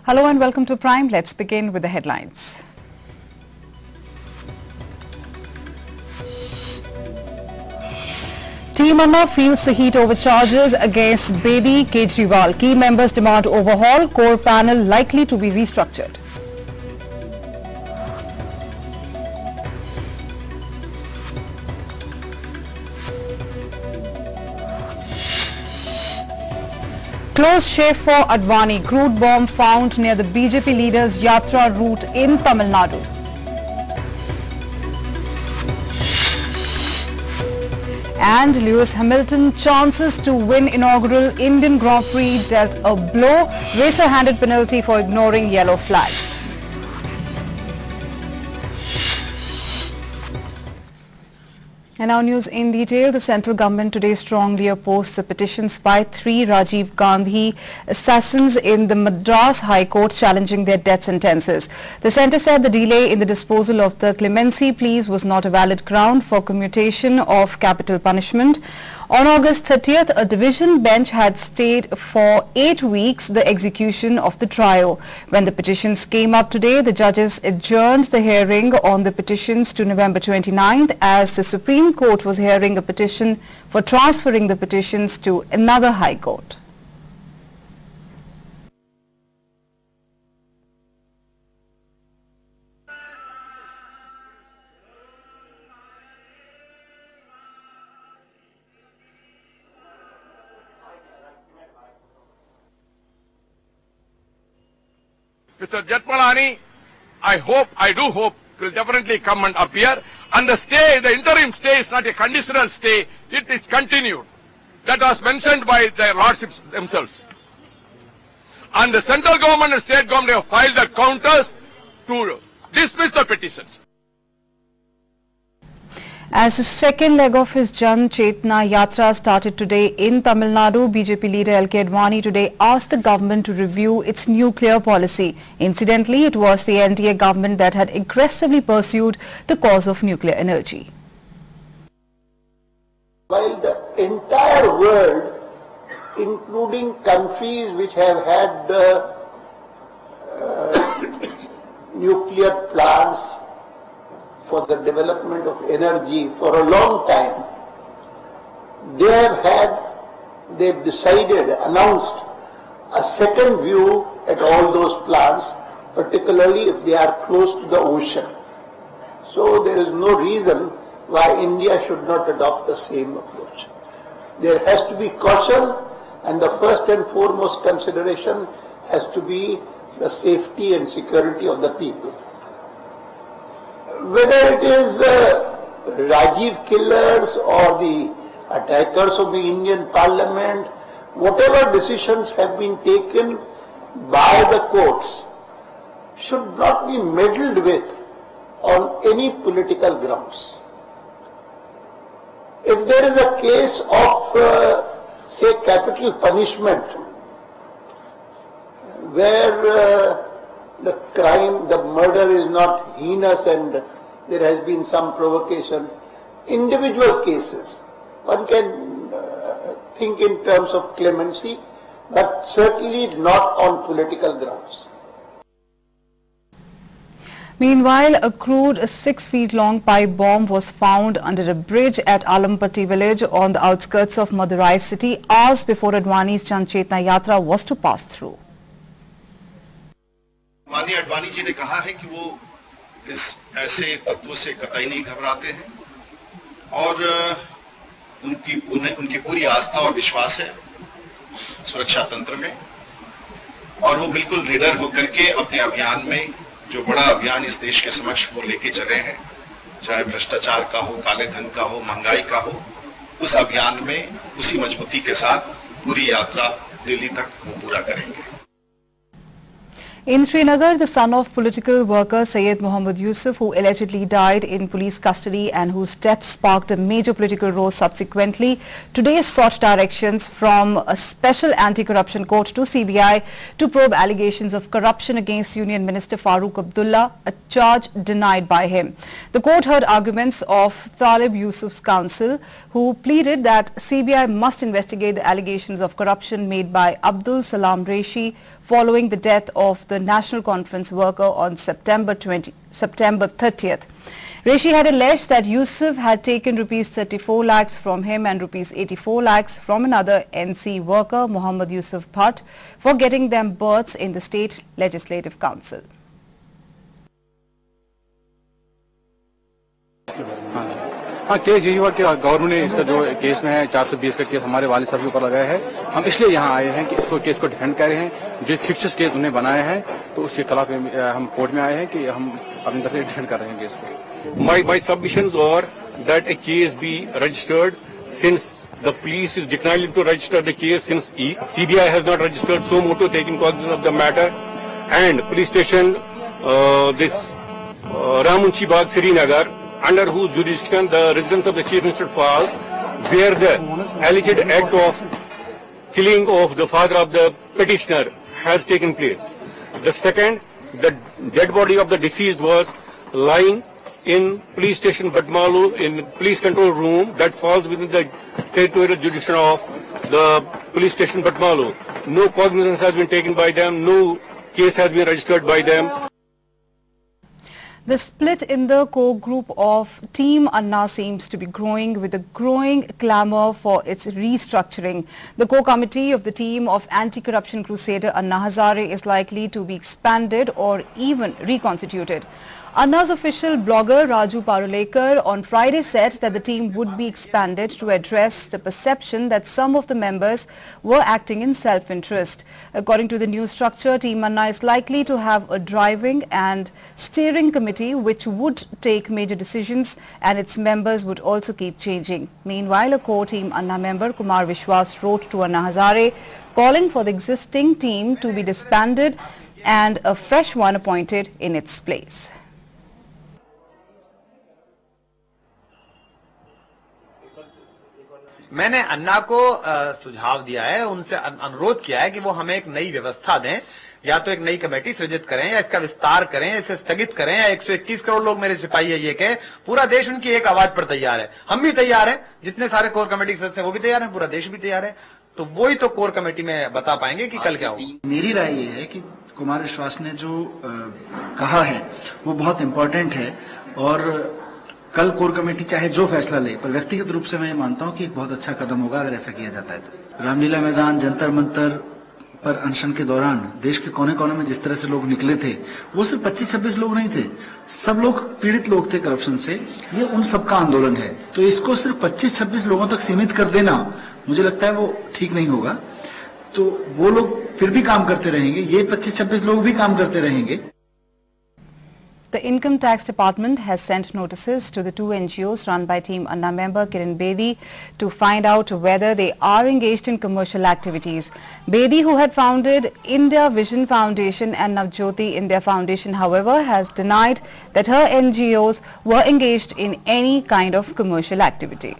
Hello and welcome to Prime. Let's begin with the headlines. Team Anna feels the heat over charges against Bedi Kejriwal. Key members demand overhaul. Core panel likely to be restructured. Close shave for Advani. Crude bomb found near the BJP leader's Yatra route in Tamil Nadu. And Lewis Hamilton chances to win inaugural Indian Grand Prix dealt a blow. Racer handed penalty for ignoring yellow flags. And now news in detail. The central government today strongly opposed the petitions by 3 Rajiv Gandhi assassins in the Madras High Court challenging their death sentences. The centre said the delay in the disposal of the clemency pleas was not a valid ground for commutation of capital punishment. On August 30th, a division bench had stayed for 8 weeks the execution of the trio. When the petitions came up today, the judges adjourned the hearing on the petitions to November 29th as the Supreme Court was hearing a petition for transferring the petitions to another High Court. Mr. Jetmalani, I do hope, will definitely come and appear. And the interim stay is not a conditional stay, it is continued. That was mentioned by their lordships themselves. And the central government and state government have filed the counters to dismiss the petitions. As the second leg of his Jan Chetna Yatra started today in Tamil Nadu, BJP leader L.K. Advani today asked the government to review its nuclear policy. Incidentally, it was the NDA government that had aggressively pursued the cause of nuclear energy. While the entire world, including countries which have had nuclear plants for the development of energy for a long time, they've decided, announced a second view at all those plants, particularly if they are close to the ocean. So there is no reason why India should not adopt the same approach. There has to be caution, and the first and foremost consideration has to be the safety and security of the people. Whether it is Rajiv killers or the attackers of the Indian Parliament, whatever decisions have been taken by the courts should not be meddled with on any political grounds. If there is a case of, say, capital punishment, where the crime, the murder is not heinous and there has been some provocation, individual cases, one can think in terms of clemency, but certainly not on political grounds. Meanwhile, a crude 6-feet-long pipe bomb was found under a bridge at Alampatti village on the outskirts of Madurai city hours before Advani's Jan Chetna Yatra was to pass through. माननीय अडवाणी जी ने कहा है कि वो इस ऐसे तत्वों से कतई नहीं घबराते हैं और उनकी पूरी आस्था और विश्वास है सुरक्षा तंत्र में और वो बिल्कुल निडर होकर के अपने अभियान में जो बड़ा अभियान इस देश के समक्ष वो लेके चले हैं, चाहे भ्रष्टाचार का हो, काले धन का हो, महंगाई का हो, उस अभियान में उसी मजबूती के साथ पूरी यात्रा दिल्ली तक वो पूरा करेंगे. In Srinagar, the son of political worker Syed Muhammad Yusuf, who allegedly died in police custody and whose death sparked a major political row subsequently, today sought directions from a special anti-corruption court to CBI to probe allegations of corruption against Union Minister Farooq Abdullah, a charge denied by him. The court heard arguments of Talib Yusuf's counsel, who pleaded that CBI must investigate the allegations of corruption made by Abdul Salam Reshi, following the death of the National Conference worker on September 30th. Reshi had alleged that Yusuf had taken rupees 34 lakhs from him and rupees 84 lakhs from another NC worker, Mohammad Yusuf Bhatt, for getting them berths in the State Legislative Council. हाँ, case यही हुआ कि government ने इसका जो case में है 420 का केस हमारे वालिद साहब के ऊपर लगाया है। हम इसलिए यहाँ आए हैं कि इसको केस को डिफेंड कर रहे हैं। जो फिक्स केस उन्हें बनाए हैं तो उसके खिलाफ हम कोर्ट में आए हैं कि हम अपनी तरफ से डिफेंड कर रहे हैं केस को। My submissions are that a case be registered since the police is declining to register the case since CBI has not registered so moto taking cognizance of the matter, and police station this Ramunchi Bagh Srinagar, under whose jurisdiction the residence of the Chief Minister falls, where the alleged act of killing of the father of the petitioner has taken place. The second, the dead body of the deceased was lying in police station Batmalu in police control room that falls within the territorial jurisdiction of the police station Batmalu. No cognizance has been taken by them, no case has been registered by them. The split in the core group of Team Anna seems to be growing, with a growing clamour for its restructuring. The core committee of the team of anti-corruption crusader Anna Hazare is likely to be expanded or even reconstituted. Anna's official blogger Raju Parulekar on Friday said that the team would be expanded to address the perception that some of the members were acting in self-interest. According to the new structure, Team Anna is likely to have a driving and steering committee which would take major decisions, and its members would also keep changing. Meanwhile, a core Team Anna member, Kumar Vishwas, wrote to Anna Hazare calling for the existing team to be disbanded and a fresh one appointed in its place. मैंने अन्ना को सुझाव दिया है, उनसे अनुरोध किया है कि वो हमें एक नई व्यवस्था दें, या तो एक नई कमेटी सृजित करें या इसका विस्तार करें, इसे स्थगित करें, या 121 करोड़ लोग मेरे सिपाही है ये कहे पूरा देश उनकी एक आवाज पर तैयार है। हम भी तैयार हैं, जितने सारे कोर कमेटी के सदस्य हैं वो भी तैयार हैं, पूरा देश भी तैयार है। तो वही तो कोर कमेटी में बता पाएंगे कि कल क्या होगा। मेरी राय ये है कि कुमार विश्वास ने जो कहा है वो बहुत इंपॉर्टेंट है, और कल कोर कमेटी चाहे जो फैसला ले, पर व्यक्तिगत रूप से मैं ये मानता हूं कि एक बहुत अच्छा कदम होगा अगर ऐसा किया जाता है तो। रामलीला मैदान, जंतर मंतर पर अनशन के दौरान देश के कोने कोने में जिस तरह से लोग निकले थे, वो सिर्फ 25-26 लोग नहीं थे, सब लोग पीड़ित लोग थे करप्शन से। ये उन सबका आंदोलन है, तो इसको सिर्फ 25-26 लोगों तक सीमित कर देना मुझे लगता है वो ठीक नहीं होगा। तो वो लोग फिर भी काम करते रहेंगे, ये 25-26 लोग भी काम करते रहेंगे। The Income Tax Department has sent notices to the two NGOs run by Team Anna member Kiran Bedi to find out whether they are engaged in commercial activities. Bedi, who had founded India Vision Foundation and Navjyoti India Foundation, however, has denied that her NGOs were engaged in any kind of commercial activity.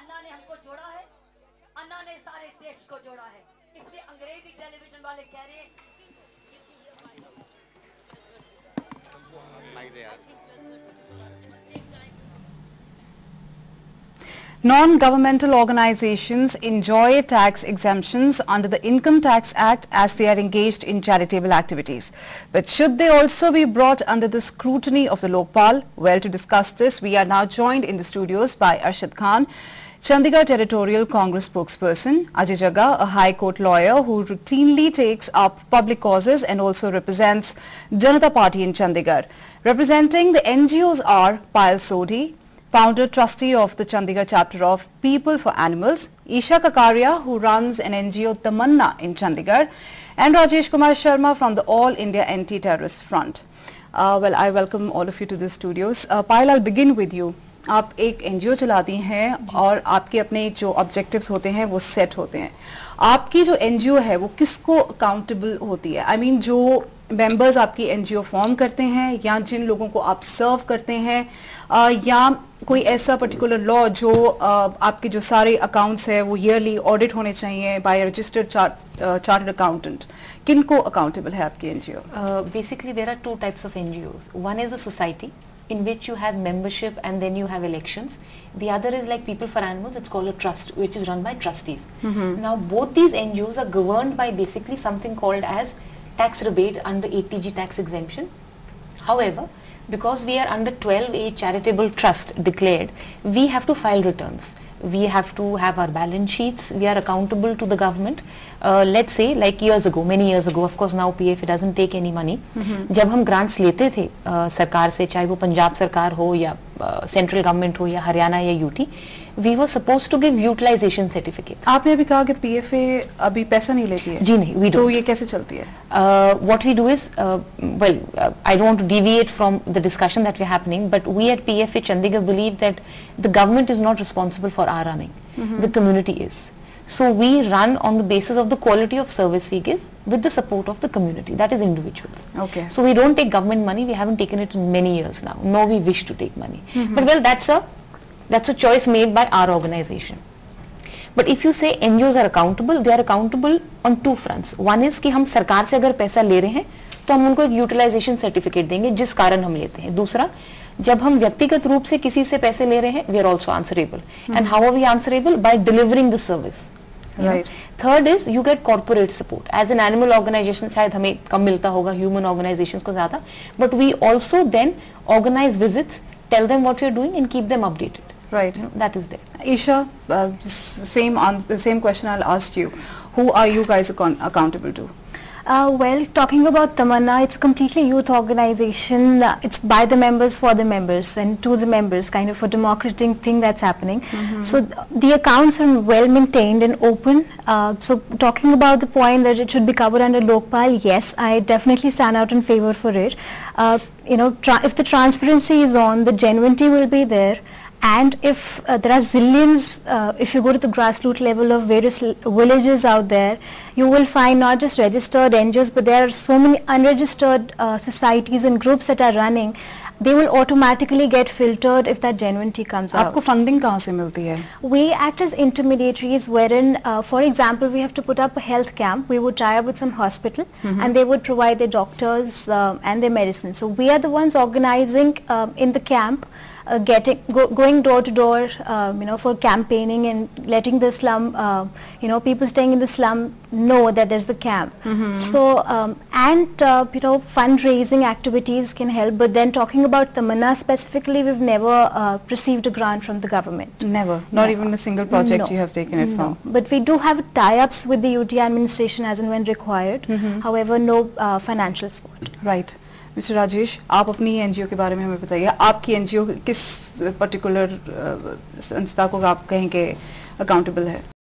अन्ना ने हमको जोड़ा है, अन्ना ने सारे देश को जोड़ा है। इसलिए अंग्रेजी टेलीविजन वाले कह रहे हैं Non-governmental organizations enjoy tax exemptions under the Income Tax Act as they are engaged in charitable activities. But should they also be brought under the scrutiny of the Lokpal? Well, to discuss this, we are now joined in the studios by Arshad Khan, Chandigarh Territorial Congress spokesperson, Ajay Jagga, a High Court lawyer who routinely takes up public causes and also represents Janata Party in Chandigarh. Representing the NGOs are Payal Sodhi, founder trustee of the Chandigarh chapter of People for Animals, Isha Kakaria, who runs an NGO Tamanna in Chandigarh, and Rajesh Kumar Sharma from the All India Anti-Terrorist Front. Well, I welcome all of you to the studios. Payal, I'll begin with you. आप एक NGO चलाती हैं और आपके अपने जो objectives होते हैं वो सेट होते हैं। आपकी जो एनजीओ है वो किसको अकाउंटेबल होती है? आई मीन जो मेंबर्स आपकी एनजीओ फॉर्म करते हैं या जिन लोगों को आप सर्व करते हैं, या कोई ऐसा पर्टिकुलर लॉ जो आपके जो सारे अकाउंट्स है वो ईयरली ऑडिट होने चाहिए बाय रजिस्टर्ड चार्टर्ड अकाउंटेंट, किनको अकाउंटेबल है आपकी NGO? Basically, there are two types of NGOs. One is a society in which you have membership and then you have elections. The other is like People for Animals, it's called a trust, which is run by trustees. Now, both these NGOs are governed by basically something called as tax rebate under 80G tax exemption. However, because we are under 12A charitable trust declared, we have to file returns. We have to have our balance sheets. We are accountable to the government. Let's say like years ago, many years ago, of course now PFA doesn't take any money. जब हम grants लेते थे सरकार से, चाहे वो पंजाब सरकार हो या सेंट्रल गवर्नमेंट हो या हरियाणा या UT, we were supposed to give utilization certificates. आपने अभी कहा कि PFA अभी पैसा नहीं लेती है। जी नहीं, we don't. तो ये कैसे चलती है? What we do is, I don't want to deviate from the discussion that we're happening, but we at PFA Chandigarh believe that the government is not responsible for our running. The community is. So we run on the basis of the quality of service we give with the support of the community, that is individuals. Okay. So we don't take government money, we haven't taken it in many years now, nor we wish to take money. But well, that's a choice made by our organization. But if you say NGOs are accountable, they are accountable on two fronts. One is कि हम सरकार से अगर पैसा ले रहे हैं तो हम उनको एक यूटिलाइजेशन सर्टिफिकेट देंगे जिस कारण हम लेते हैं। दूसरा, जब हम व्यक्तिगत रूप से किसी से पैसे ले रहे हैं, we are also answerable. And how are we answerable? By delivering the service. Right. Third is you get corporate support. As an animal organization, शायद हमें कम मिलता होगा, human organizations को ज़्यादा, but we also then organize visits, tell them what we are doing and keep them updated. Right. That is there. Isha, same question I'll ask you. Who are you guys accountable to? Well, talking about Tamanna, it's a completely youth organization. It's by the members, for the members, and to the members, kind of a democratic thing that's happening. So the accounts are well maintained and open. So talking about the point that it should be covered under Lokpal, yes, I definitely stand out in favor for it. If the transparency is on, the genuinity will be there. And if there are zillions, if you go to the grassroots level of various villages out there, you will find not just registered NGOs, but there are so many unregistered societies and groups that are running. They will automatically get filtered if that genuinity comes out. आपको funding कहाँ से मिलती है? We act as intermediaries wherein, for example, we have to put up a health camp. We would tie up with some hospital and they would provide their doctors and their medicine. So we are the ones organizing in the camp, going door to door, for campaigning and letting the slum, people staying in the slum know that there's the camp. So, fundraising activities can help. But then talking about Tamanna specifically, we've never received a grant from the government. Never? Not even a single project you have taken it from? But we do have tie-ups with the UT administration as and when required. However, no financial support. Right. Mister Rajesh, आप अपनी NGO के बारे में हमें बताइए। आपकी NGO किस particular संस्था को आप कहेंगे अकाउंटेबल है?